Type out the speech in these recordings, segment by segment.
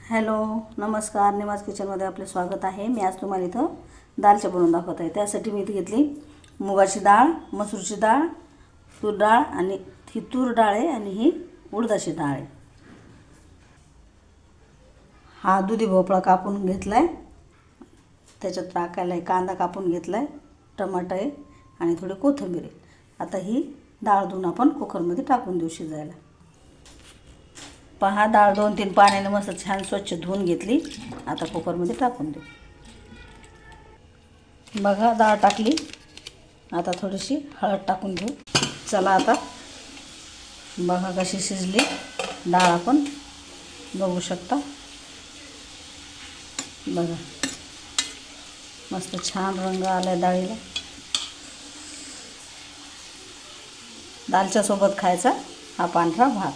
Hello, नमस्कार. निमाज किचनमध्ये आपले स्वागत आहे. मी आज तुम्हाला इथं दालच्या बनवून दाखवत आहे. त्यासाठी मी इथे घेतली मुगाची डाळ, मसूरची डाळ, तूर डाळ आणि ही तूर डाळ आहे आणि ही उडदाची डाळ आहे. हा दुधी भोपळा कापून घेतला आहे, त्याच्यात टाकायला कांदा कापून घेतला आहे, टमाटर आहे आणि थोडी कोथिंबीर आहे. आता ही डाळ धुवून आपण कुकरमध्ये टाकून देऊ शिजायला. पहा, डाळ 2-3 पाण्याने मस्त छान स्वच्छ धुवून घेतली. आता कुकरमध्ये टाकून देऊ. बघा, डाळ टाकली. आता थोडीशी हळद टाकून घेऊ. चला, आता बघा कशी शिजली डाळ, आपण बघू शकता. बघा, मस्त छान रंग आला डाळीला. दालच्या सोबत खायचा हा पांढरा भात.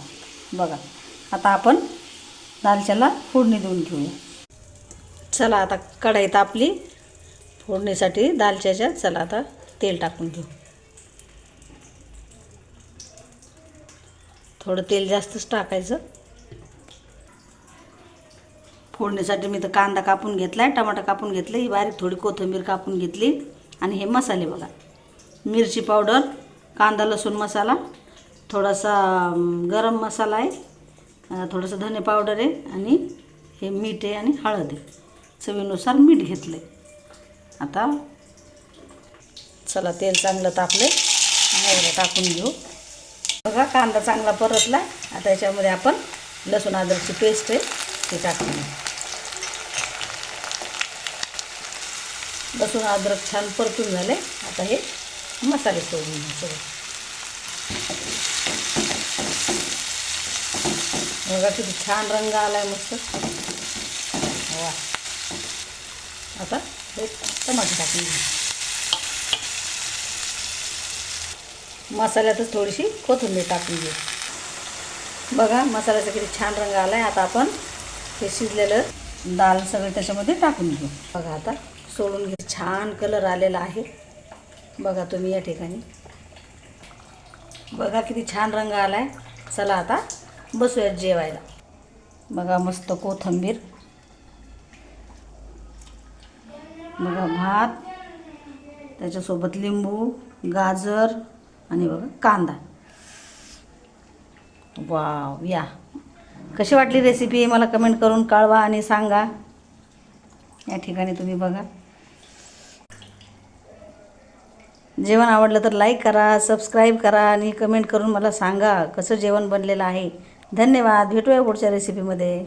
बघा, आता आपण दालच्याला फोडणी देऊन घेऊया. चला, आता कढई तापली फोडणीसाठी दालच्याच्या. चला, आता तेल टाकून घेऊ. थोडं तेल जास्तच टाकायचं. फोडणीसाठी मी तर कांदा कापून घेतला आहे, टमाटर कापून घेतलं, ही बारीक थोडी कोथिंबीर कापून घेतली आणि हे मसाले बघा: मिरची पावडर, कांदा लसूण मसाला, थोडासा गरम मसाला आहे, थोडंसं धने पावडर आहे आणि हे मीठ आहे आणि हळद आहे. चवीनुसार मीठ घेतलं आहे. आता चला, तेल चांगलं तापलं आहे, टाकून घेऊ. बघा, कांदा चांगला परतला. आता याच्यामध्ये आपण लसूण अद्रकची पेस्ट आहे ते टाकून घेऊ. लसूण अद्रक छान परतून झाले. आता हे मसाले सोडून घेऊ सगळे. बघा किती छान रंग आला आहे, मस्त. वा. आता हे टमाटर टाकून घेऊ. मसाल्यातच थोडीशी कोथिंबीर टाकून घेऊ. बघा, मसाल्याचा किती छान रंग आला आहे. आता आपण हे शिजलेलं डाळ सगळं त्याच्यामध्ये टाकून घेऊ. बघा, आता सोडून घे. छान कलर आलेला आहे बघा तुम्ही या ठिकाणी. बघा किती छान रंग आला आहे. चला, आता बसूयात जेवायला. बघा, मस्त कोथिंबीर, बघा भात, त्याच्यासोबत लिंबू, गाजर आणि बघा कांदा. वाव. या, कशी वाटली रेसिपी मला कमेंट करून कळवा आणि सांगा. या ठिकाणी तुम्ही बघा. जेवण आवडलं तर लाईक करा, सबस्क्राईब करा आणि कमेंट करून मला सांगा कसं जेवण बनलेलं आहे. धन्यवाद. भेटूया पुढच्या रेसिपीमध्ये.